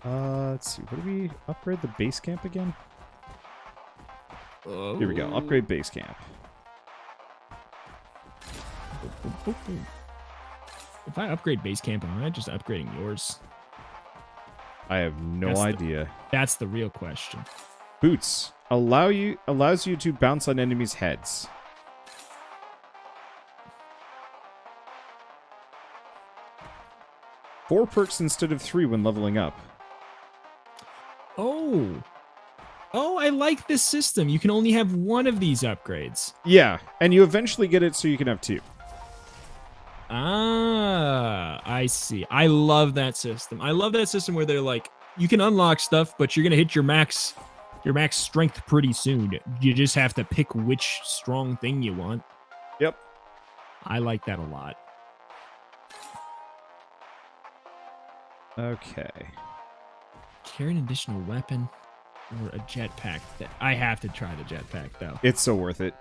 Let's see. What do we upgrade the base camp again? Oh. Here we go. Upgrade base camp. If I upgrade base camp, am I just upgrading yours? I have no idea. That's the real question. Boots allows you to bounce on enemies' heads. Four perks instead of 3 when leveling up. Oh, I like this system. You can only have one of these upgrades. Yeah, and you eventually get it so you can have 2. Ah, I see. I love that system. I love that system where they're like, you can unlock stuff, but you're gonna hit your max strength pretty soon. You just have to pick which strong thing you want. Yep. I like that a lot. Okay. Carry an additional weapon or a jetpack. I have to try the jetpack though. It's so worth it.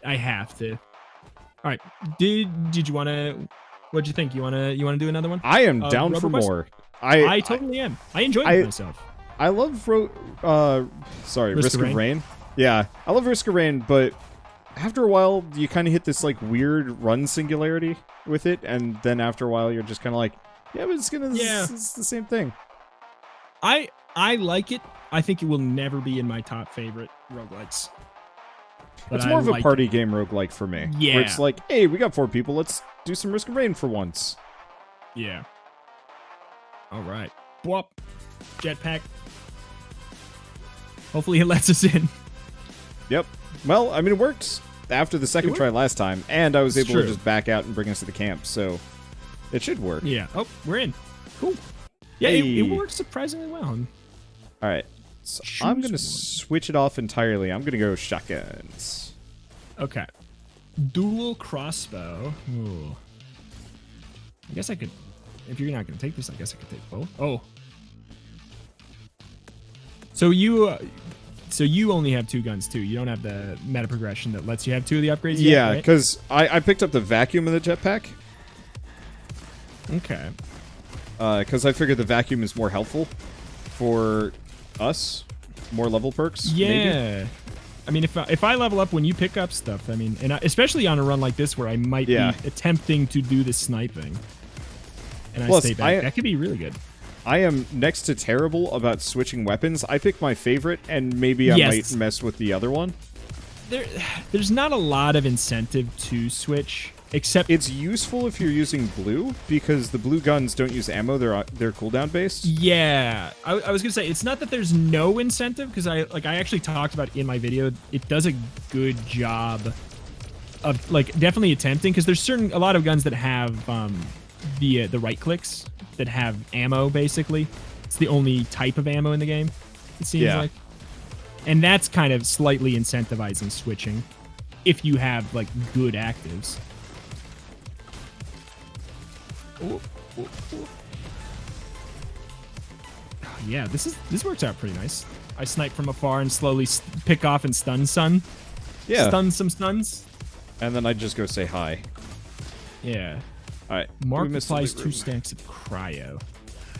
I have to. All right. Did you want to? What'd you think? You want to do another one? I am down for Roboquest? more. I totally am. I enjoyed myself. I love Risk of Rain. Yeah, I love Risk of Rain, but after a while, you kind of hit this like weird run singularity with it, and then after a while, you're just kind of like, yeah, but it's the same thing. I like it. I think it will never be in my top favorite roguelikes. It's more of a party game roguelike for me. Yeah. Where it's like, hey, we got 4 people. Let's do some Risk of Rain for once. Yeah. All right. Bwop. Jetpack. Hopefully it lets us in. Yep. Well, I mean, it worked after the second try last time, and I was able to just back out and bring us to the camp, so it should work. Yeah. Oh, we're in. Cool. Yeah, Hey. it worked surprisingly well. All right. So I'm going to switch it off entirely. I'm going to go shotguns. Okay. Dual crossbow. Ooh. I guess I could... If you're not going to take this, I guess I could take both. Oh. So you only have 2 guns, too. You don't have the meta progression that lets you have 2 of the upgrades yet, Yeah, right? because I picked up the vacuum in the jetpack. Okay. Because I figured the vacuum is more helpful for us. More level perks. Yeah. Maybe. I mean, if I level up when you pick up stuff, I mean, and especially on a run like this where I might be attempting to do the sniping, and I stay back, that could be really good. I am next to terrible about switching weapons. I pick my favorite, and maybe I might mess with the other one. There's not a lot of incentive to switch, except it's useful if you're using blue, because the blue guns don't use ammo. They're cooldown based. Yeah, I was gonna say it's not that there's no incentive, because I actually talked about in my video. It does a good job of definitely attempting, because there's a lot of guns that have the right clicks that have ammo. Basically, it's the only type of ammo in the game. It seems like. And that's kind of slightly incentivizing switching if you have good actives. Oh, yeah, this works out pretty nice. I snipe from afar and slowly pick off and stun some. Yeah. Stun some stuns. And then I just go say hi. Yeah. All right. Mark applies 2 stacks of cryo.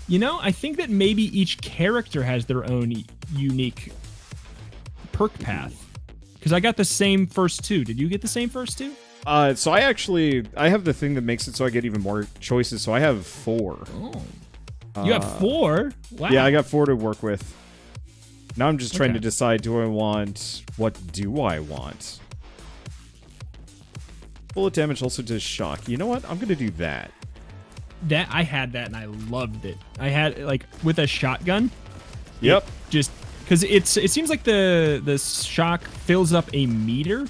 You know, I think that maybe each character has their own unique perk path, because I got the same first 2. Did you get the same first 2? So I have the thing that makes it so I get even more choices. So I have 4. Oh, you have 4? Wow. Yeah, I got 4 to work with. Now I'm just trying to decide: what do I want? Bullet damage also does shock. You know what? I'm gonna do that. That I had that and I loved it. I had with a shotgun. Yep. Just because it seems like the shock fills up a meter,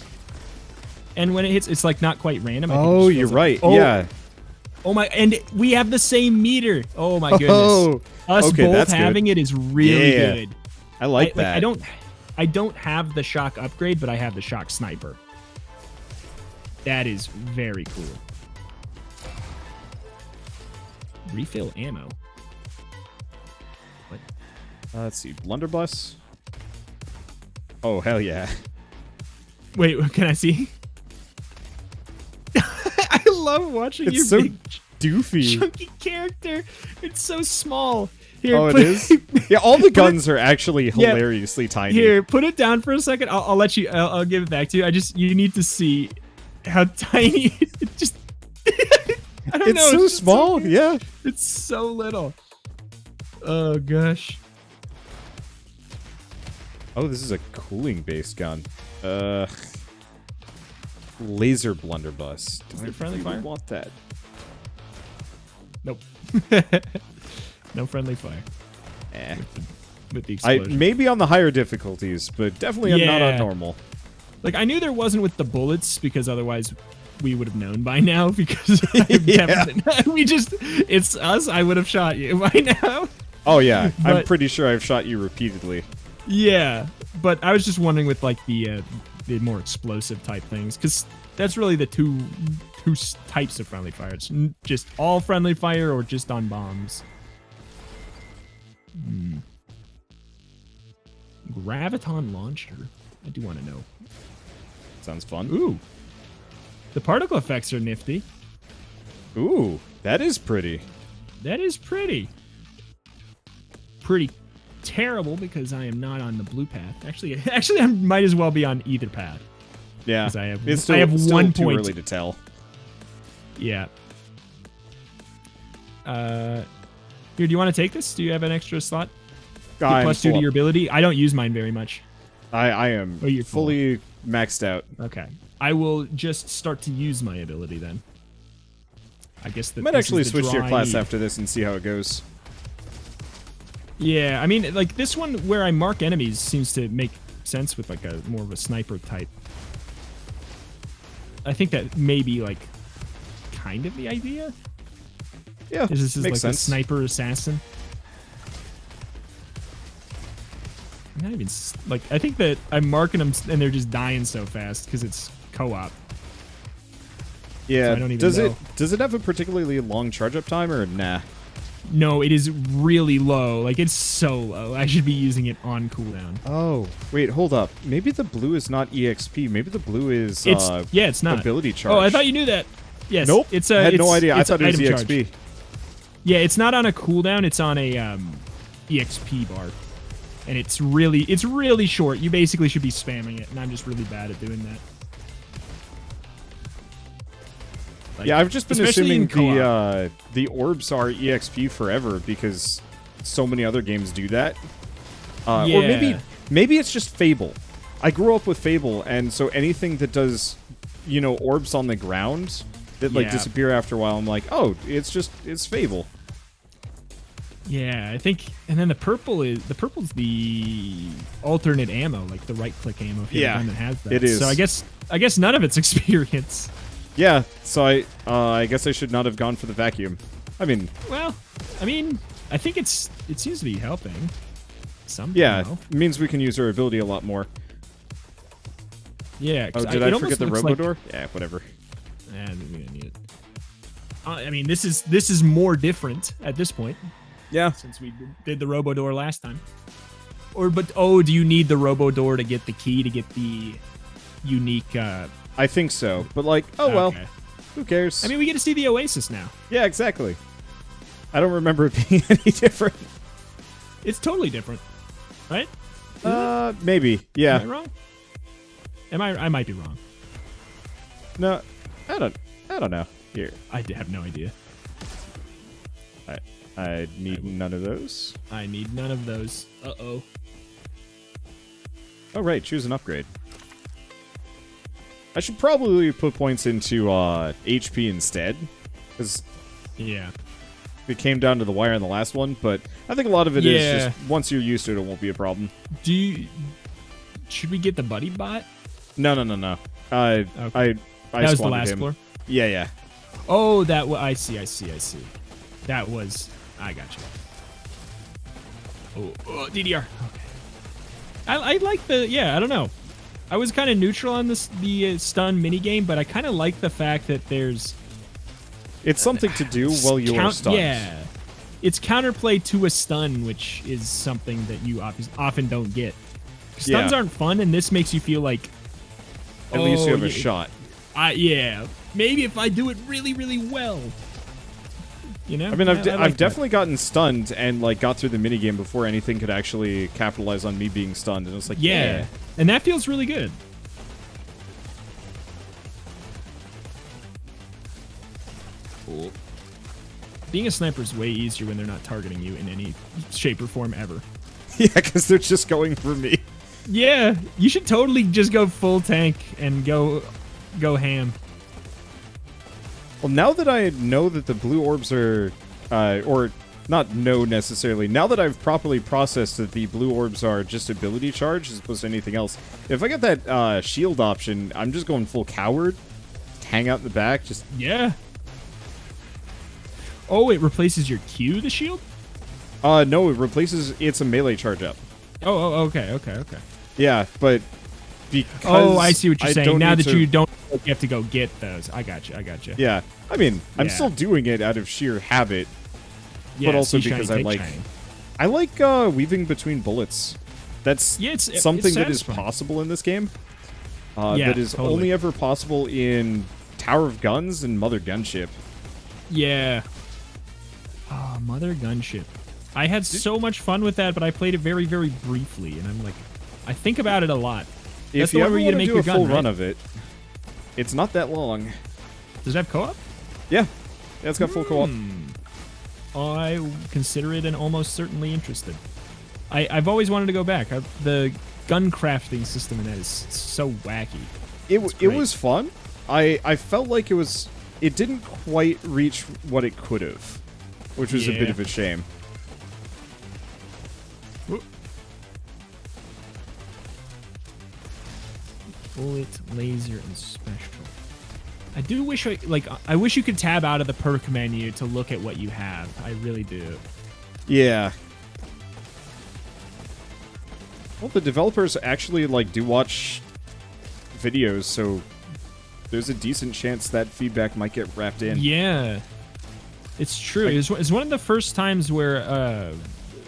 and when it hits, it's not quite random. Oh, you're right. Yeah. Oh my! And we have the same meter. Oh my goodness! Us both having it is really good. I like that. I don't have the shock upgrade, but I have the shock sniper. That is very cool. Refill ammo. What? Let's see. Blunderbuss. Oh, hell yeah. Wait, can I see? I love watching your so big doofy chunky character. It's so small. Here, Oh, it is? Yeah, all the guns are actually Yeah. hilariously tiny. Here, put it down for a second. I'll let you. I'll give it back to you. You need to see how tiny it just. I don't know. It's so just small. Yeah. It's so little. Oh gosh. Oh, this is a cooling base gun. Laser blunderbuss. Is there friendly fire? Want that? Nope. No friendly fire. Eh. With the explosion. Maybe on the higher difficulties, but definitely I'm not on Yeah. normal. Like, I knew there wasn't with the bullets because otherwise we would have known by now because it's us. I would have shot you by now. Oh yeah, I'm But- pretty sure I've shot you repeatedly. Yeah, but I was just wondering with like the more explosive type things because that's really the two types of friendly fire. It's just all friendly fire or just on bombs. Graviton launcher. I do want to know. Sounds fun. Ooh, the particle effects are nifty. Ooh, that is pretty. That is pretty. Pretty terrible because I am not on the blue path. Actually, I might as well be on either path. Yeah, 'Cause I have- it's still, I have still 1 too point. early to tell. Yeah. Here, do you want to take this? Do you have an extra slot? I'm Plus 2 full to your up. ability. I don't use mine very much. I am Oh, you're full fully maxed out. Okay. I will just start to use my ability then. I guess that I might this actually is the switch to your draw I class need. after this and see how it goes. Yeah, I mean, like this one where I mark enemies seems to make sense with like a more of a sniper type. I think that may be like kind of the idea. Yeah, Is this is makes like sense. a sniper assassin? Not even like I think that I'm marking them and they're just dying so fast because it's co-op. Yeah, So I don't even does know. it have a particularly long charge up time or nah? No, it is really low. Like it's so low. I should be using it on cooldown. Oh, wait, hold up. Maybe the blue is not EXP. Maybe the blue is It's not ability charge. Oh, I thought you knew that. Yes. Nope. It's I had no idea. I it's thought it was item EXP. charge. Yeah, it's not on a cooldown. It's on a EXP bar, and it's really short. You basically should be spamming it, and I'm just really bad at doing that. Like, Yeah, I've just been especially assuming in co-op. the orbs are EXP forever because so many other games do that. Or Yeah. maybe it's just Fable. I grew up with Fable, and so anything that does, orbs on the ground that like Yeah. disappear after a while, I'm like, oh, it's Fable. Yeah, I think, and then the purple's the alternate ammo, like the right-click ammo. If you have a gun that has that. it is. So I guess none of it's experience. Yeah, so I guess I should not have gone for the vacuum. I mean, Well, I mean, I think it seems to be helping. yeah, Somehow. it means we can use our ability a lot more. Yeah. 'cause Oh, did it I almost forget the looks Robo-door? Yeah, whatever. We don't need it. I mean, this is more different at this point Yeah. since we did the Robo Door last time. Do you need the Robo Door to get the key to get the unique? I think so, but like, oh well, Okay. who cares? I mean, we get to see the Oasis now. yeah, exactly. I don't remember it being any different. It's totally different, right? Maybe, Am I yeah. wrong? I might be wrong. No, I don't know. Here, I have no idea. I need none of those. I need none of those. Uh-oh. Oh right, choose an upgrade. I should probably put points into HP instead, because Yeah. it came down to the wire in the last one. But I think a lot of it is Yeah. just once you're used to it, it won't be a problem. Should we get the buddy bot? No. I That was the squandered last him. floor. Yeah. Oh, I see. That was. I got you. Oh, DDR. Okay. I like the. Yeah, I don't know. I was kind of neutral on the stun minigame, but I kind of like the fact that there's. It's something to do while you're stunned. Yeah. It's counterplay to a stun, which is something that you often don't get. Stuns Yeah. aren't fun, and this makes you feel like. At least you have a yeah, shot. Yeah. Maybe if I do it really, really well. You know? I mean, I've like definitely gotten stunned and like got through the minigame before anything could actually capitalize on me being stunned, and it was like, yeah. And that feels really good. Cool. Being a sniper is way easier when they're not targeting you in any shape or form ever. Yeah, because they're just going for me. Yeah, you should totally just go full tank and go ham. Well, now that I know that the blue orbs are, or not know necessarily, now that I've properly processed that the blue orbs are just ability charge as opposed to anything else, if I get that shield option, I'm just going full coward. Hang out in the back, just... Yeah. Oh, it replaces your Q, the shield? No, it replaces... It's a melee charge up. Oh, okay. Yeah, but because... Oh, I see what you're saying. Now that you don't... You have to go get those. I got you. Yeah. I mean, I'm still doing it out of sheer habit, but also because I like weaving between bullets. That's something that is possible in this game. That is only ever possible in Tower of Guns and Mother Gunship. Yeah. Oh, Mother Gunship. I had so much fun with that, but I played it very, very briefly, and I'm like, I think about it a lot. If you ever want to do a full run of it, it's not that long. Does it have co-op? Yeah. Yeah, it's got full co-op. I consider it and almost certainly interested. I've always wanted to go back. The gun crafting system in that is so wacky. It was fun. I felt like it didn't quite reach what it could have, which was a bit of a shame. Bullet, laser, and special. I do wish I wish you could tab out of the perk menu to look at what you have. I really do. Yeah. Well, the developers actually do watch videos, so there's a decent chance that feedback might get wrapped in. Yeah. It's true. It's one of the first times where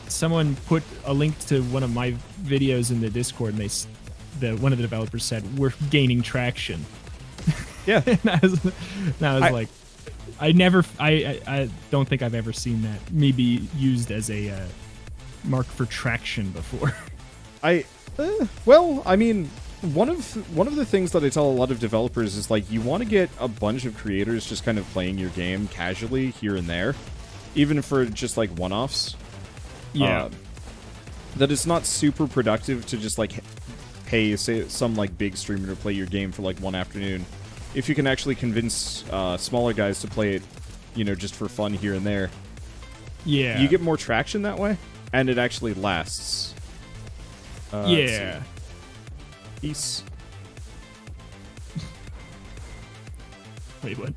someone put a link to one of my videos in the Discord, and one of the developers said, "We're gaining traction." Yeah. and I was like, I don't think I've ever seen that maybe used as a mark for traction before. Well, I mean, one of the things that I tell a lot of developers is you want to get a bunch of creators just kind of playing your game casually here and there, even for just one-offs. Yeah. That it's not super productive to just pay some big streamer to play your game for one afternoon. If you can actually convince smaller guys to play it, just for fun here and there. Yeah. You get more traction that way, and it actually lasts. Yeah. Peace. Wait, what?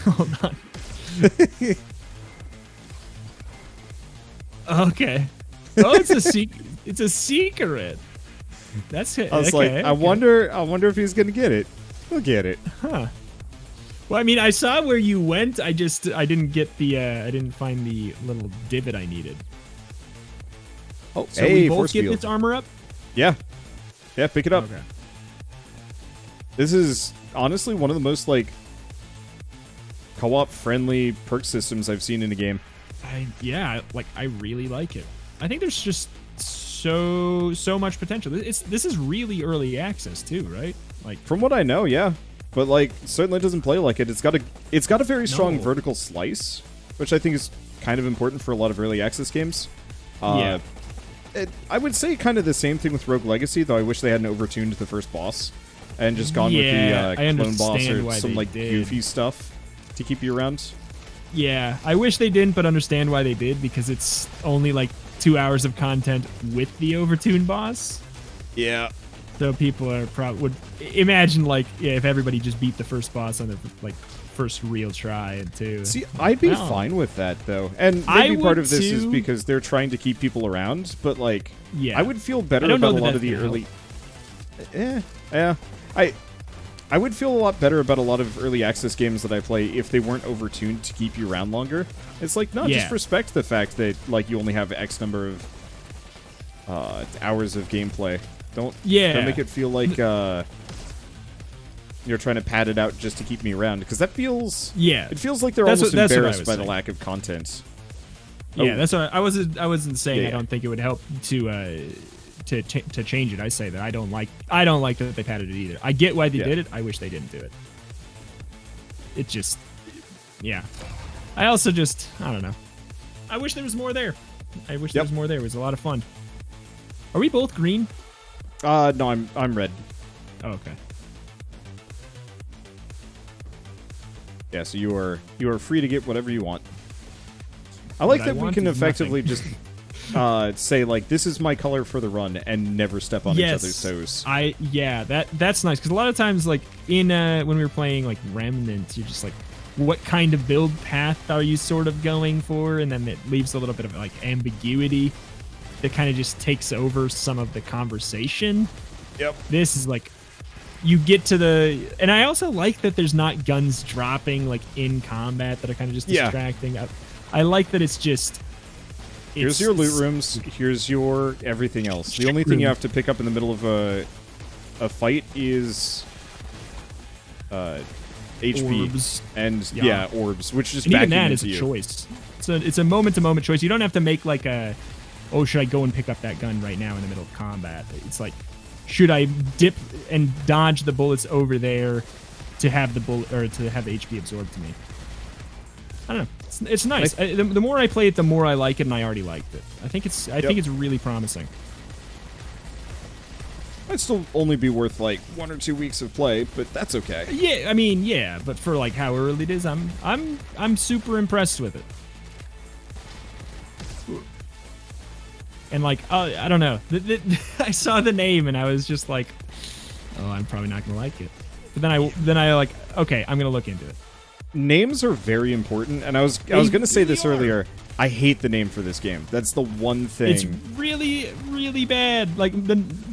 Hold on. Okay. Oh, it's a secret. It's a secret. That's it. I was I wonder if he's gonna get it. He'll get it. Huh. Well, I mean, I saw where you went. I didn't get the. I didn't find the little divot I needed. Oh, so we both get this armor up? Yeah. Yeah, pick it up. Okay. This is honestly one of the most co-op friendly perk systems I've seen in a game. I really like it. I think there's just so much potential. This is really early access too, right? From what I know, yeah. But certainly doesn't play like it. It's got a very strong vertical slice, which I think is kind of important for a lot of early access games. Yeah. I would say kind of the same thing with Rogue Legacy, though I wish they hadn't overtuned the first boss and just gone with the clone boss or some goofy stuff to keep you around. Yeah, I wish they didn't, but understand why they did, because it's only 2 hours of content with the overtuned boss. Yeah. So people are would imagine if everybody just beat the first boss on the first real try too. See, I'd be fine with that though, and maybe part of this is because they're trying to keep people around. But I would feel better about a lot of the early. Yeah. I would feel a lot better about a lot of early access games that I play if they weren't overtuned to keep you around longer. It's just respect the fact that you only have X number of hours of gameplay. Don't make it feel you're trying to pad it out just to keep me around, because that feels... Yeah. It feels like they're That's almost what I embarrassed was by the saying. lack of content. Yeah, that's what I wasn't saying. Yeah. I don't think it would help to change it. I say that I don't like that they padded it either. I get why they did it. I wish they didn't do it. It just, yeah. I also just, I don't know. I wish there was more there. I wish there was more there. It was a lot of fun. Are we both green? No, I'm red. Oh, okay. Yeah, so you are free to get whatever you want. I like that we can effectively just say, like, this is my color for the run and never step on each other's toes. That's nice, because a lot of times, like, in when we were playing, like, Remnant, you're just like, what kind of build path are you sort of going for? And then it leaves a little bit of, like, ambiguity that kind of just takes over some of the conversation. Yep. This is, like, you get to the... And I also like that there's not guns dropping, like, in combat that are kind of just distracting. I like that it's just... Here's your loot rooms. Here's your everything else. The only thing you have to pick up in the middle of a fight is HP orbs. And orbs, which just and back even that is into a you. choice. It's a moment-to-moment choice. You don't have to make like a, oh, should I go and pick up that gun right now in the middle of combat? It's like, should I dip and dodge the bullets over there to have the bullet or to have the HP absorbed to me? I don't know. It's nice. The more I play it, the more I like it, and I already liked it. I think it's really promising. Might still only be worth like 1 or 2 weeks of play, but that's okay. Yeah, I mean, yeah, but for like how early it is, I'm super impressed with it. And like, I don't know. I saw the name and I was just like, oh, I'm probably not gonna like it. But then I like, okay, I'm gonna look into it. Names are very important, and I was gonna say this earlier. I hate the name for this game. That's the one thing. It's really, really bad. Like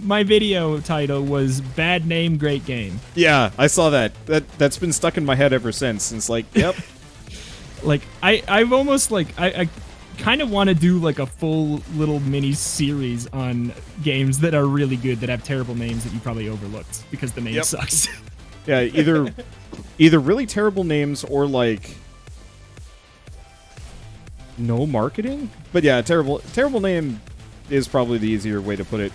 my video title was "Bad Name, Great Game." Yeah, I saw that. That's been stuck in my head ever since. And it's like, yep. Like I've almost like I kind of want to do like a full little mini series on games that are really good that have terrible names that you probably overlooked because the name sucks. Yeah, either really terrible names or like no marketing. But yeah, terrible name is probably the easier way to put it.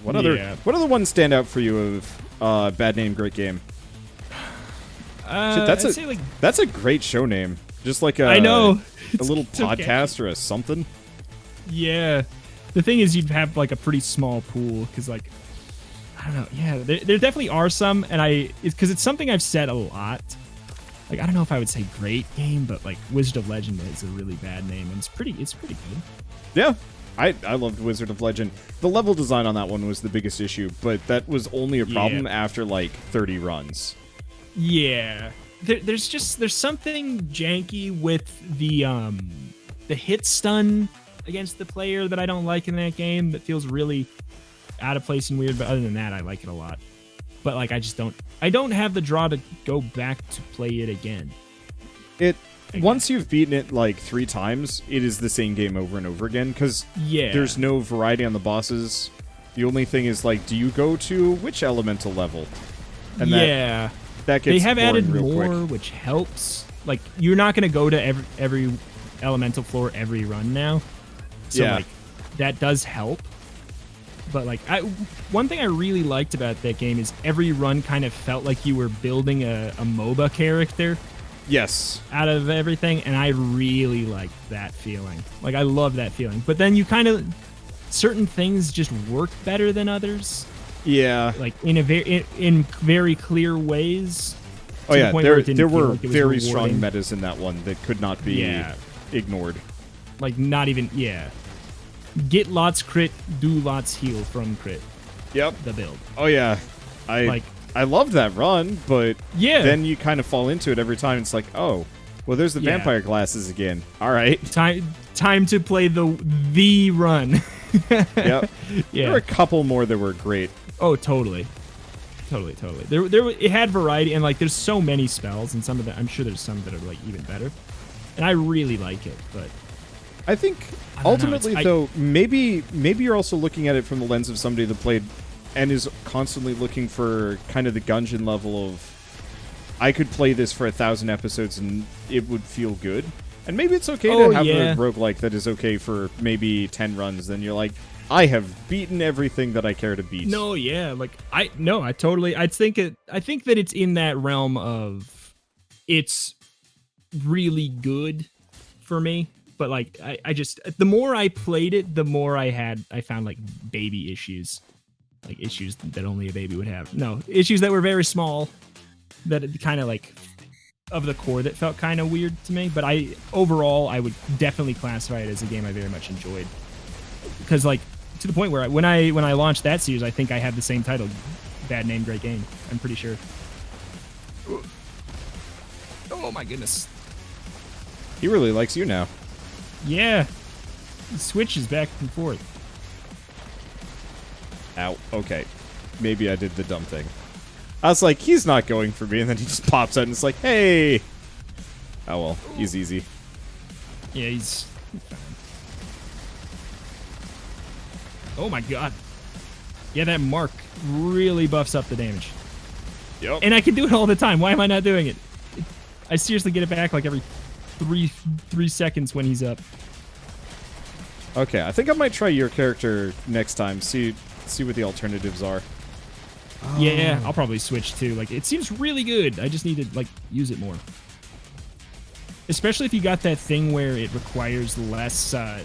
What other ones stand out for you of Bad Name, Great Game? Shit, that's a great show name. Just like I know a little podcast or a something. Yeah, the thing is you'd have like a pretty small pool because like. I don't know. Yeah, there definitely are some, and because it's something I've said a lot. Like, I don't know if I would say great game, but like Wizard of Legend is a really bad name, and it's pretty good. Yeah, I loved Wizard of Legend. The level design on that one was the biggest issue, but that was only a problem after like 30 runs. Yeah, there's something janky with the hit stun against the player that I don't like in that game. That feels really out of place and weird, but other than that, I like it a lot. But like, I don't have the draw to go back to play it again. Once you've beaten it like 3 times, it is the same game over and over again because there's no variety on the bosses. The only thing is like, do you go to which elemental level? And that gets they have added real more, quick. which helps. Like, you're not going to go to every elemental floor every run now, so like that does help. But like, one thing I really liked about that game is every run kind of felt like you were building a MOBA character. Yes. Out of everything, and I really liked that feeling. Like, I love that feeling. But then you kind of, certain things just work better than others. Yeah. Like in very clear ways. Oh yeah, there were like very strong metas in that one that could not be ignored. Like, not even get lots crit, do lots heal from crit. Yep. The build. Oh yeah. I loved that run, but then you kind of fall into it every time. It's like, oh, well, there's the vampire glasses again. All right. Time to play the run. Yep. Yeah. There were a couple more that were great. Oh, totally. It had variety, and like, there's so many spells, and I'm sure there's some that are like even better. And I really like it, but I think ultimately, though, maybe you're also looking at it from the lens of somebody that played and is constantly looking for kind of the Gungeon level of, I could play this for 1,000 episodes and it would feel good. And maybe it's okay to have a roguelike that is okay for maybe 10 runs. Then you're like, I have beaten everything that I care to beat. No, yeah, like I think that it's in that realm of it's really good for me, but like I just the more I played it, the more I found like baby issues. Like issues that only a baby would have. No, issues that were very small, that kind of like of the core that felt kind of weird to me. But overall I would definitely classify it as a game I very much enjoyed, because like to the point where when I launched that series, I think I had the same title, Bad Name, Great Game. I'm pretty sure. Oh my goodness. He really likes you now. Yeah. He switches back and forth. Ow. Okay. Maybe I did the dumb thing. I was like, he's not going for me, and then he just pops out and it's like, hey! Oh well, he's easy. Yeah, he's fine. Oh my god. Yeah, that mark really buffs up the damage. Yep. And I can do it all the time. Why am I not doing it? I seriously get it back like every three seconds when he's up. Okay, I think I might try your character next time. See what the alternatives are. Oh. Yeah, I'll probably switch too. Like, it seems really good. I just need to like use it more. Especially if you got that thing where it requires less to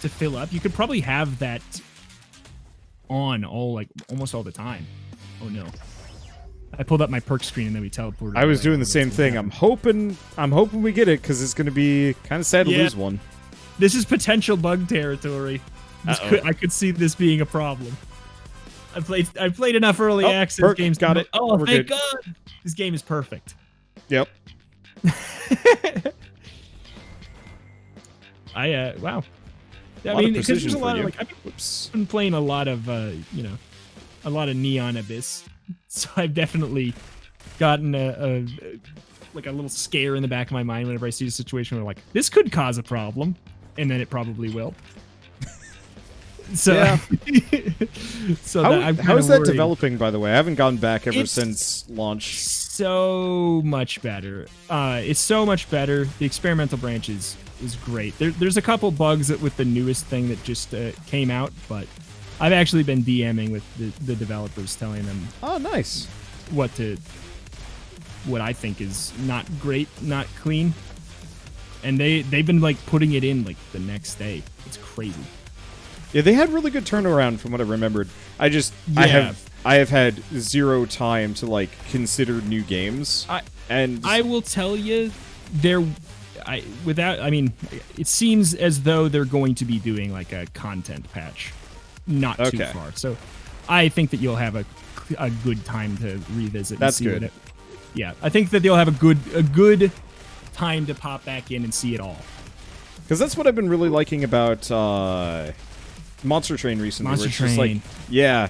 fill up. You could probably have that on almost all the time. Oh no. I pulled up my perk screen and then we teleported. I was doing the same thing. I'm hoping we get it, because it's going to be kind of sad to lose one. This is potential bug territory. I could see this being a problem. I played enough early access games. Got it. Oh, We're thank good. God! This game is perfect. Yep. Wow. I mean, mean, because there's a lot of you. like I've been playing a lot of a lot of Neon Abyss, so I've definitely gotten a little scare in the back of my mind whenever I see a situation where like this could cause a problem, and then it probably will. So, yeah. So how is that developing, by the way? I haven't gone back ever since launch. So much better. It's so much better. The experimental branch is great. There's a couple bugs with the newest thing that just came out, but I've actually been DMing with the developers, telling them, oh, nice, what I think is not great, not clean, and they've been like putting it in like the next day. It's crazy. Yeah, they had really good turnaround from what I remembered. I have had zero time to like consider new games. I will tell you, it seems as though they're going to be doing like a content patch, not too far. So I think that you'll have a good time to revisit. That's and see good. Yeah, I think that they'll have a good time to pop back in and see it all. Because that's what I've been really liking about Monster Train recently. Monster Train. Just like, yeah,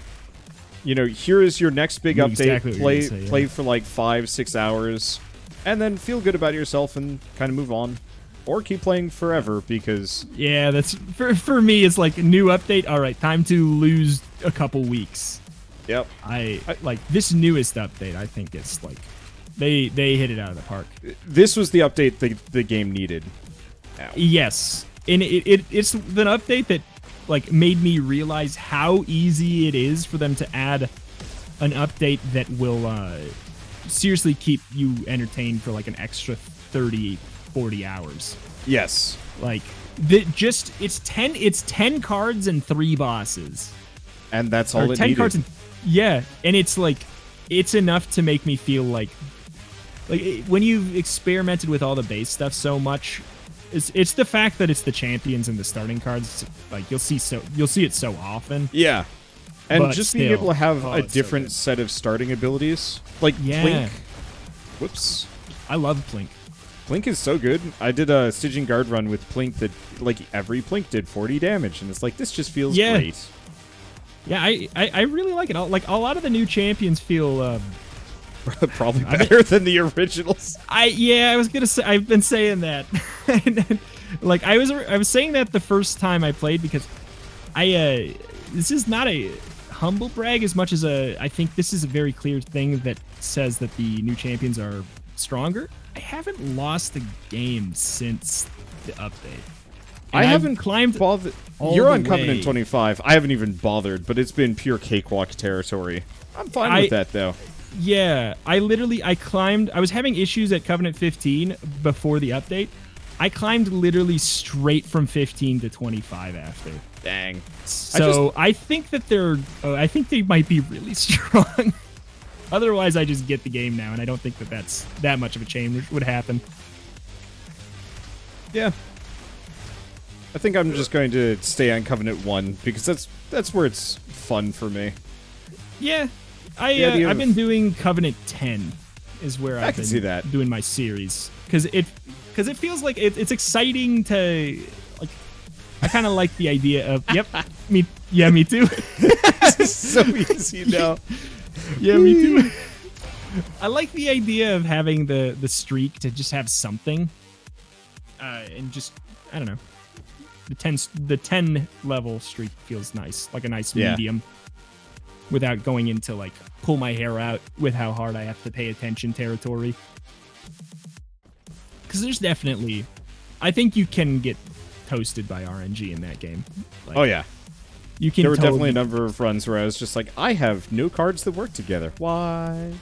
here is your next big update. Exactly play for like 5-6 hours, and then feel good about yourself and kind of move on, or keep playing forever. Because that's for me. It's like a new update. All right, time to lose a couple weeks. Yep. I like this newest update. I think it's like they hit it out of the park. This was the update the game needed. Ow. Yes, and it's an update that like made me realize how easy it is for them to add an update that will seriously keep you entertained for like an extra 30-40 hours. Yes. Like it's 10 cards and 3 bosses. And that's all it 10 needed. Cards and, yeah, and it's like it's enough to make me feel like when you've experimented with all the base stuff so much, it's the fact that it's the champions and the starting cards. Like you'll see it so often. Yeah, and but just still, being able to have a different so set of starting abilities, like Plink. Whoops, I love Plink. Plink is so good. I did a Stygian Guard run with Plink that like every Plink did 40 damage, and it's like this just feels great. Yeah, I really like it. Like a lot of the new champions feel probably better than the originals. I was gonna say, I've been saying that. Like I was saying that the first time I played, because this is not a humble brag as much as I think this is a very clear thing that says that the new champions are stronger. I haven't lost a game since the update. I haven't climbed. You're on Covenant 25. I haven't even bothered, but it's been pure cakewalk territory. I'm fine with that though. Yeah, I climbed. I was having issues at Covenant 15 before the update. I climbed literally straight from 15 to 25 after. Dang. So I think that I think they might be really strong. Otherwise, I just get the game now, and I don't think that that's that much of a change would happen. Yeah. I think I'm just going to stay on Covenant 1 because that's where it's fun for me. Yeah. I've been doing Covenant 10 is where I've been doing my series because it feels like it's exciting to like. I kind of like the idea of me too. So easy now. Yeah, me too. I like the idea of having the streak to just have something, and just I don't know. The 10 level streak feels nice, like a nice medium, without going into like pull my hair out with how hard I have to pay attention territory. Because there's definitely, I think you can get toasted by RNG in that game. Like, oh yeah, you can. There were definitely a number of runs where I was just like, I have no cards that work together. Why?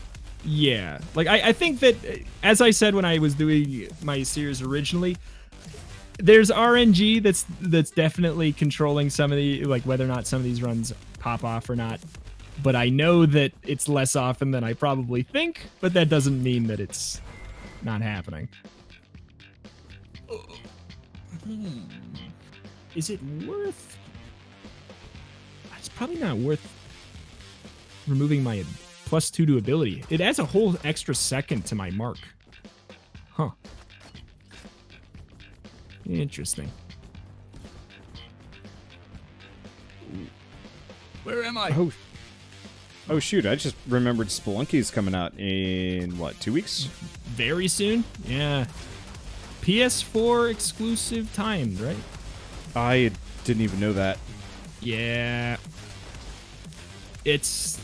Yeah, like I think that, as I said when I was doing my series originally, there's RNG that's definitely controlling some of the, like, whether or not some of these runs pop off or not. But I know that it's less often than I probably think, but that doesn't mean that it's not happening. Is it worth... It's probably not worth removing my +2 to ability. It adds a whole extra second to my mark. Huh. Interesting. Where am I? Oh shoot, I just remembered Spelunky's coming out in, what, 2 weeks? Very soon? Yeah. PS4 exclusive timed, right? I didn't even know that. Yeah. It's...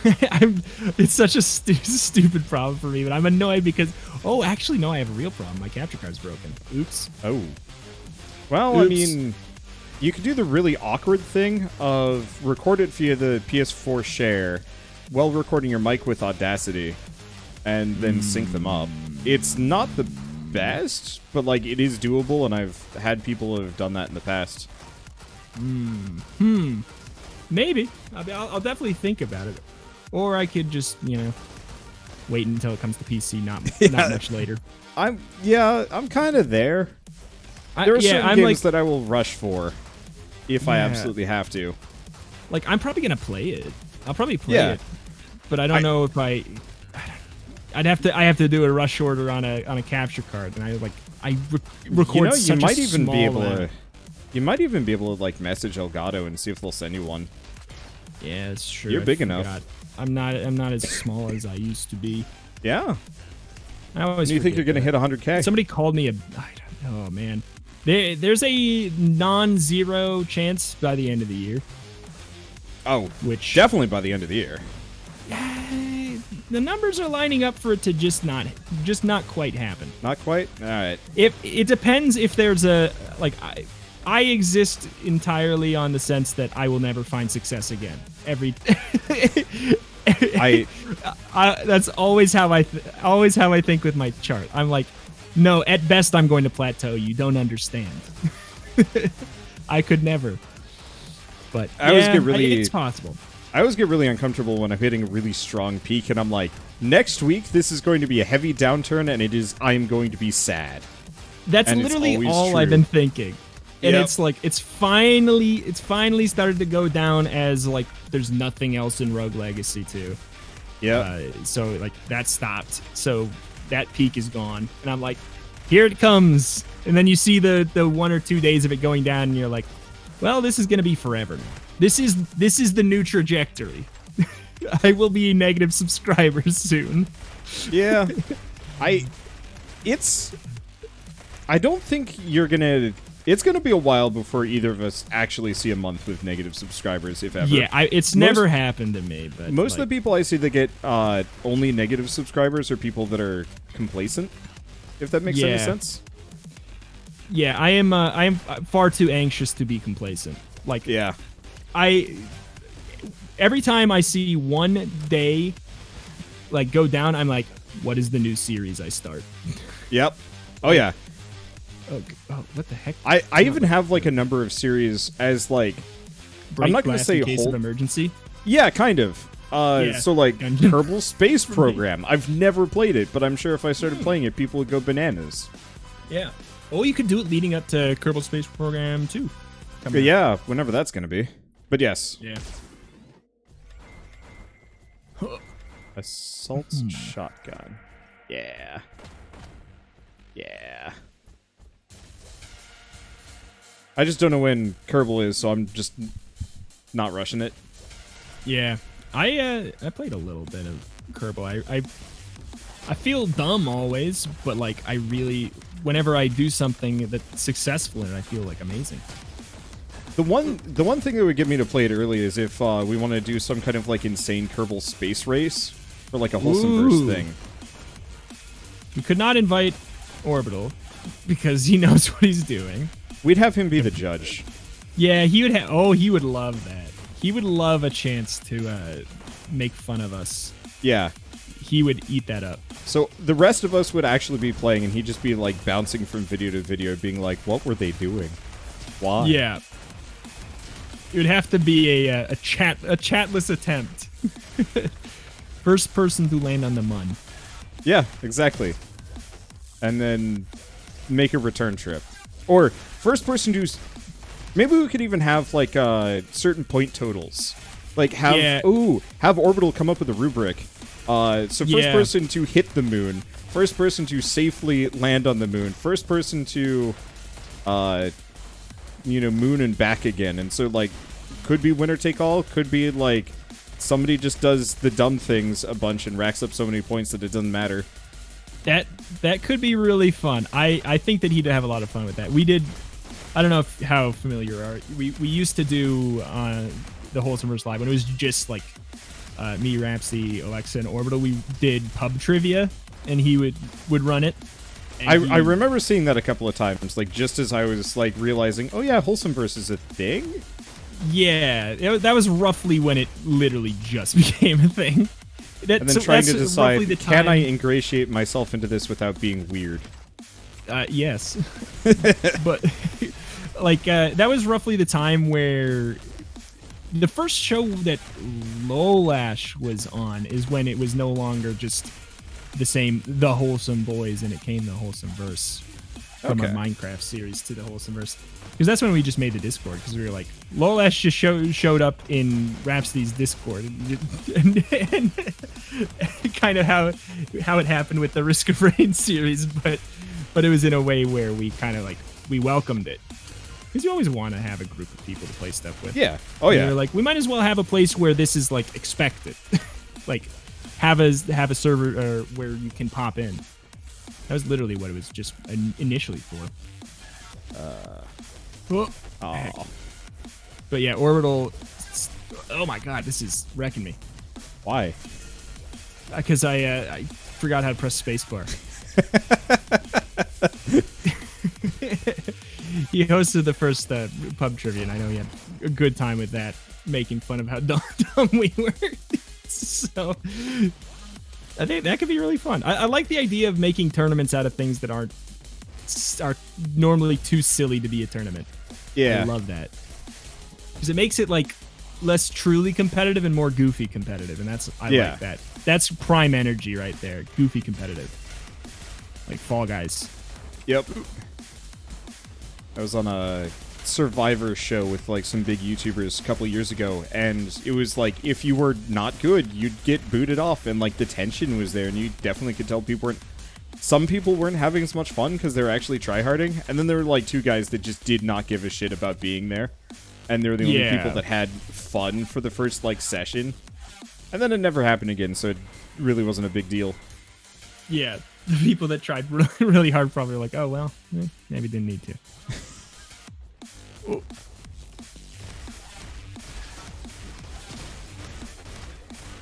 it's such a stupid problem for me, but I'm annoyed because... Oh, actually, no, I have a real problem. My capture card's broken. Oops. Oh. Well, I mean, you could do the really awkward thing of record it via the PS4 share while recording your mic with Audacity and then sync them up. It's not the best, but, like, it is doable, and I've had people who have done that in the past. Maybe. I'll definitely think about it. Or I could just, wait until it comes to PC, not much later. I'm kind of there. There are certain games that I will rush for if I absolutely have to. Like, I'm probably gonna play it. I'll probably play it, but I don't know if I have to do a rush order on a capture card, and I record such a small amount. You might even be able to like message Elgato and see if they'll send you one. Yeah, it's true. You're big enough. I'm not as small as I used to be. Yeah. I always. You think you're gonna hit 100K? Somebody called me oh man, there's a non-zero chance by the end of the year. Oh, which definitely by the end of the year. The numbers are lining up for it to just not quite happen. Not quite. All right. It depends if there's a I exist entirely on the sense that I will never find success again. That's always how I think with my chart. I'm like, no, at best I'm going to plateau. You don't understand. I could never. But it's possible. I always get really uncomfortable when I'm hitting a really strong peak, and I'm like, next week this is going to be a heavy downturn, and I am going to be sad. That's literally all I've been thinking. And it's like it's finally started to go down as like there's nothing else in Rogue Legacy 2. Yeah. So like that stopped. So that peak is gone, and I'm like, here it comes. And then you see the 1 or 2 days of it going down, and you're like, well, this is gonna be forever now. This is the new trajectory. I will be negative subscribers soon. Yeah. I don't think you're gonna It's going to be a while before either of us actually see a month with negative subscribers, if ever. Yeah, it's never happened to me. But most of the people I see that get only negative subscribers are people that are complacent, if that makes any sense. Yeah, I am far too anxious to be complacent. Like, yeah. Every time I see one day like go down, I'm like, what is the new series I start? Yep. Oh, yeah. Oh, what the heck? I even have like a number of series as like I'm not going to say in case of emergency. Yeah, kind of. So like Kerbal Space Program. I've never played it, but I'm sure if I started playing it, people would go bananas. Yeah. Oh, you could do it leading up to Kerbal Space Program 2. Yeah, whenever that's going to be. But yes. Yeah. Assault shotgun. Yeah. Yeah. I just don't know when Kerbal is, so I'm just not rushing it. Yeah, I played a little bit of Kerbal. I feel dumb always, but like I really, whenever I do something that's successful in it, I feel like amazing. The one thing that would get me to play it early is if we want to do some kind of like insane Kerbal space race or like a wholesome verse thing. We could not invite Orbital because he knows what he's doing. We'd have him be the judge. Yeah, he would have. Oh, he would love that. He would love a chance to make fun of us. Yeah. He would eat that up. So the rest of us would actually be playing, and he'd just be like bouncing from video to video, being like, "What were they doing? Why?" Yeah. It would have to be a chatless attempt. First person to land on the mun. Yeah, exactly. And then make a return trip. Or first person to... Maybe we could even have, like, certain point totals. Like, have Orbital come up with a rubric. So first person to hit the moon. First person to safely land on the moon. First person to, moon and back again. And so, like, could be winner take all. Could be, like, somebody just does the dumb things a bunch and racks up so many points that it doesn't matter. That could be really fun. I think that he'd have a lot of fun with that. We did... I don't know how familiar you are. We used to do the Wholesomeverse Live when it was just like me, Rhapsody, Alexa, and Orbital. We did pub trivia, and he would run it. I remember seeing that a couple of times, like just as I was like realizing, oh yeah, Wholesomeverse is a thing. Yeah, that was roughly when it literally just became a thing. And then trying to decide, can I ingratiate myself into this without being weird? Yes. But, like, that was roughly the time where the first show that Lolash was on is when it was no longer just the Wholesome Boys, and it came the Wholesomeverse from a Minecraft series to the Wholesomeverse. Because that's when we just made the Discord, because we were like, Lolash just showed up in Rhapsody's Discord, and kind of how it happened with the Risk of Rain series, but it was in a way where we kind of like, we welcomed it. Because you always want to have a group of people to play stuff with. Yeah. Oh, yeah. And we're like, we might as well have a place where this is like expected. Like, have a server where you can pop in. That was literally what it was just initially for. But yeah, Orbital. Oh my god, this is wrecking me. Why? Because I forgot how to press spacebar. He hosted the first pub trivia, and I know he had a good time with that, making fun of how dumb we were. So I think that could be really fun. I like the idea of making tournaments out of things that are normally too silly to be a tournament. Yeah. I love that. Because it makes it like less truly competitive and more goofy competitive, and I like that. That's prime energy right there. Goofy competitive. Like Fall Guys. Yep. I was on a Survivor show with like some big YouTubers a couple years ago, and it was like if you were not good, you'd get booted off, and like the tension was there, and you definitely could tell some people weren't having as much fun because they were actually tryharding, and then there were like two guys that just did not give a shit about being there, and they were the only people that had fun for the first like session, and then it never happened again, so it really wasn't a big deal. Yeah, the people that tried really hard probably were like, oh well, maybe didn't need to. Oh.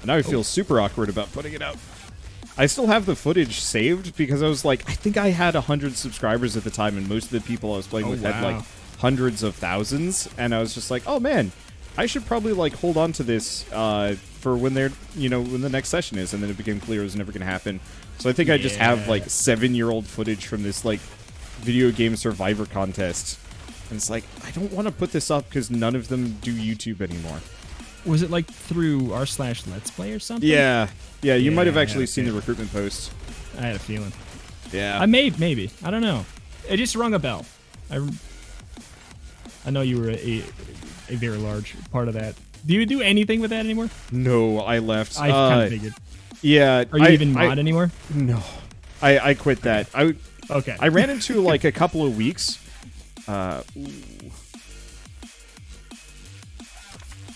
Now I feel super awkward about putting it out. I still have the footage saved because I was like, I think I had 100 subscribers at the time, and most of the people I was playing with had like hundreds of thousands, and I was just like, oh man, I should probably like hold on to this for when they're, you know, when the next session is, and then it became clear it was never gonna happen. So I think I just have like 7-year-old footage from this like video game survivor contest, and it's like, I don't want to put this up because none of them do YouTube anymore. Was it like through r/Let's Play or something? Yeah, you might have actually seen the recruitment post. I had a feeling. Yeah. I maybe. I don't know. It just rung a bell. I know you were a very large part of that. Do you do anything with that anymore? No, I left. I kind of figured. Yeah. Are you even mod anymore? No. I quit that. Okay. I ran into like a couple of weeks.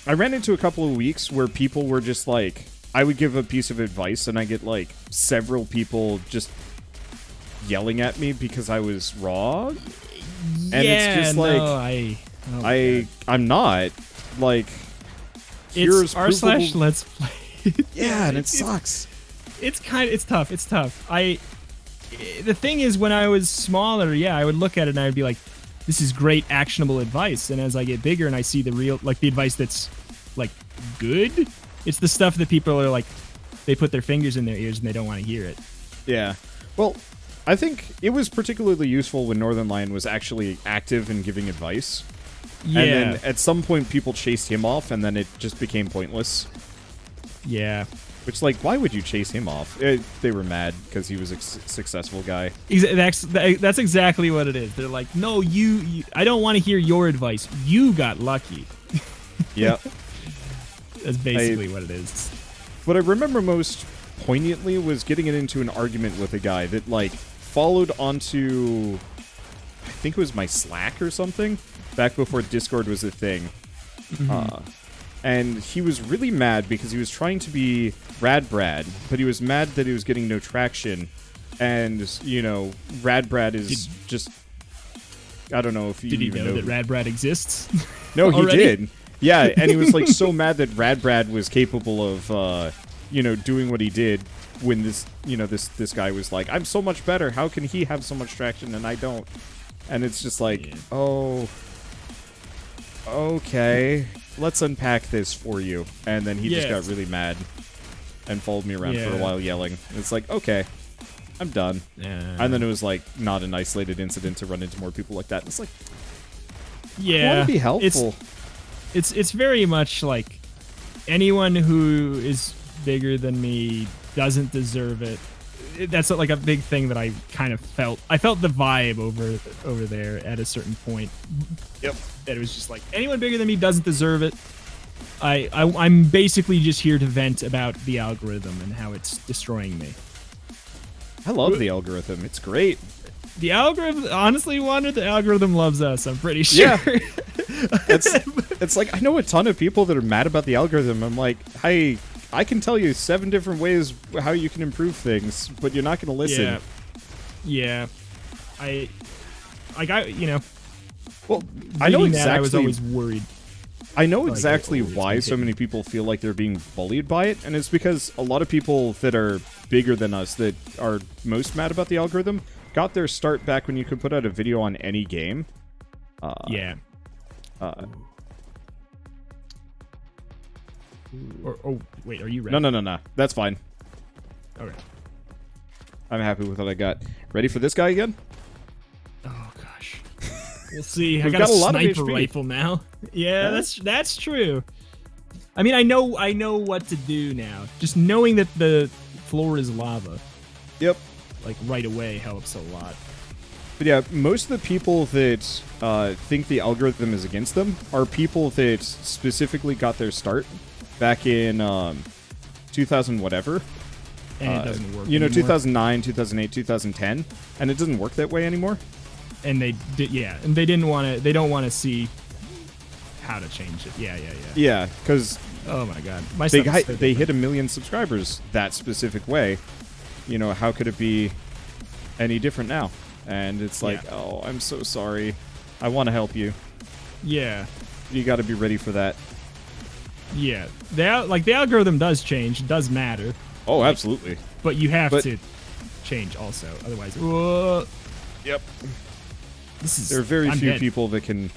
I ran into a couple of weeks where people were just like, I would give a piece of advice and I get like several people just yelling at me because I was wrong. And it's just like, I'm not. Like, it's r/Let's Play. Yeah, and it sucks. It's tough. It's tough. The thing is, when I was smaller, I would look at it and I'd be like, this is great actionable advice. And as I get bigger and I see the real, like the advice that's like good, it's the stuff that people are like, they put their fingers in their ears and they don't want to hear it. Yeah. Well, I think it was particularly useful when Northern Lion was actually active in giving advice. Yeah. And then at some point people chased him off and then it just became pointless. Yeah. Which, like, why would you chase him off? They were mad because he was a successful guy. That's exactly what it is. They're like, no, you I don't want to hear your advice. You got lucky. Yep. That's basically what it is. What I remember most poignantly was getting into an argument with a guy that, like, followed onto, I think it was my Slack or something, back before Discord was a thing. Mm-hmm. And he was really mad because he was trying to be Rad Brad, but he was mad that he was getting no traction. And, you know, Rad Brad is just... I don't know if you even know that Rad Brad exists? No, he did. Yeah, and he was, like, so mad that Rad Brad was capable of, you know, doing what he did when this, you know, this guy was like, I'm so much better. How can he have so much traction and I don't? And it's just like, oh... Okay, let's unpack this for you. And then he just got really mad and followed me around for a while yelling. And it's like, okay, I'm done. And then it was like not an isolated incident to run into more people like that. And it's like, I want to be helpful. It's very much like anyone who is bigger than me doesn't deserve it. That's like a big thing that I kind of felt. I felt the vibe over there at a certain point. Yep. That it was just like, anyone bigger than me doesn't deserve it. I'm basically just here to vent about the algorithm and how it's destroying me. I love the algorithm. It's great. The algorithm, honestly, Wander, the algorithm loves us. I'm pretty sure. Yeah. It's like, I know a ton of people that are mad about the algorithm. I'm like, hey, I can tell you 7 different ways how you can improve things, but you're not going to listen. Yeah. You know. Well, I know exactly. I was always worried. I know exactly why so many people feel like they're being bullied by it, and it's because a lot of people that are bigger than us that are most mad about the algorithm got their start back when you could put out a video on any game. Wait, are you ready? No. That's fine. Okay. I'm happy with what I got. Ready for this guy again? Oh gosh. We'll see. I We've got a lot sniper of HP. rifle now. Yeah, that's true. I mean, I know what to do now. Just knowing that the floor is lava. Yep. Like right away helps a lot. But yeah, most of the people that think the algorithm is against them are people that specifically got their start back in 2000 whatever. And it doesn't work You know, anymore. 2009, 2008, 2010, and it doesn't work that way anymore. And they don't want to see how to change it. Yeah, because oh my god, they hit 1 million subscribers that specific way. You know, how could it be any different now? And it's like, oh, I'm so sorry. I want to help you. Yeah. You got to be ready for that. Yeah. The algorithm does change. It does matter. Oh, absolutely. But you have to change also. Otherwise... Yep. There are very few people that can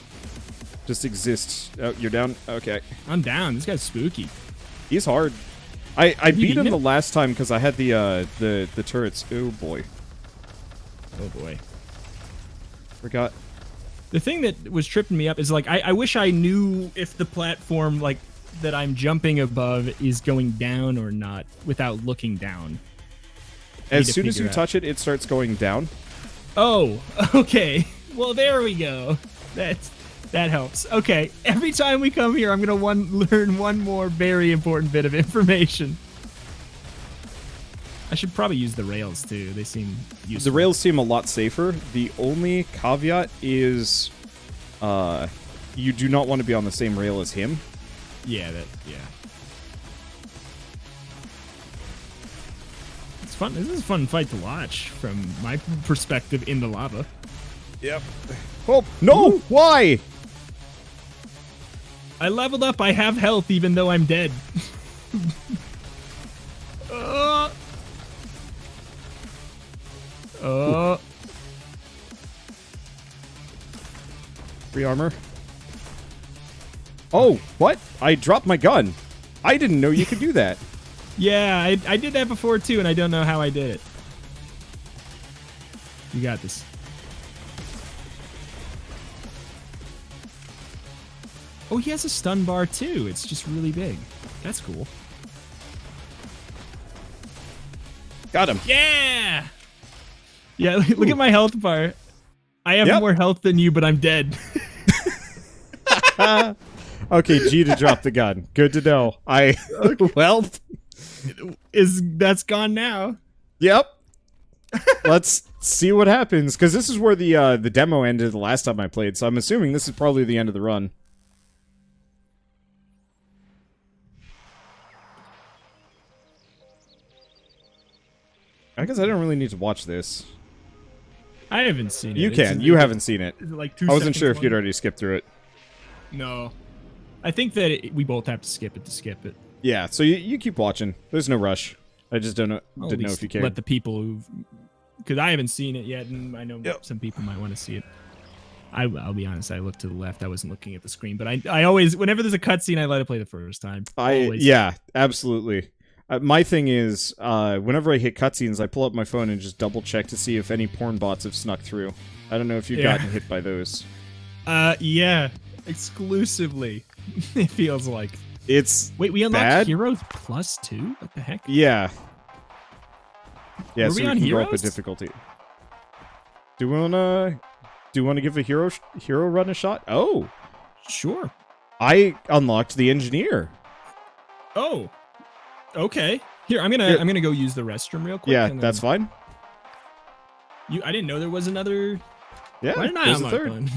just exist. Oh, you're down? Okay. I'm down. This guy's spooky. He's hard. I beat him the last time because I had the turrets. Oh, boy. Oh, boy. Forgot. The thing that was tripping me up is, like, I wish I knew if the platform, like, that I'm jumping above is going down or not without looking down. As soon as you touch it, it starts going down. Oh, okay. Well, there we go. That helps. Okay, every time we come here, I'm gonna learn one more very important bit of information. I should probably use the rails too. They seem useful. The rails seem a lot safer. The only caveat is, you do not want to be on the same rail as him. Yeah, It's fun. This is a fun fight to watch from my perspective in the lava. Yep. Oh, no! Ooh. Why? I leveled up. I have health even though I'm dead. Free armor. Oh, what? I dropped my gun. I didn't know you could do that. Yeah, I did that before too, and I don't know how I did it. You got this. Oh, he has a stun bar too. It's just really big. That's cool. Got him. Yeah! Yeah, look at my health bar. I have more health than you, but I'm dead. Okay, G to drop the gun. Good to know. Well, that's gone now. Yep. Let's see what happens, because this is where the demo ended the last time I played, so I'm assuming this is probably the end of the run. I guess I don't really need to watch this. I haven't seen it. You can. You haven't seen it. Is it like I wasn't sure if you'd already skipped through it. No. I think that we both have to skip it to skip it. Yeah, so you keep watching. There's no rush. I just didn't know if you cared. Let the people who've... Because I haven't seen it yet, and I know some people might want to see it. I'll be honest, I looked to the left. I wasn't looking at the screen, but I always... Whenever there's a cutscene, I let it play the first time. Always. Yeah, absolutely. My thing is, whenever I hit cutscenes, I pull up my phone and just double check to see if any porn bots have snuck through. I don't know if you've gotten hit by those. Yeah. Exclusively. It feels like. It's Wait, we unlocked Heroes Plus 2? What the heck? Yeah. Yeah, Were so we we on can Heroes? go up a difficulty. Do you wanna give a hero run a shot? Oh. Sure. I unlocked the engineer. Oh. Okay. Here, I'm gonna go use the restroom real quick. Yeah, that's fine. I didn't know there was another. Yeah, why didn't I there's unlock a third. one?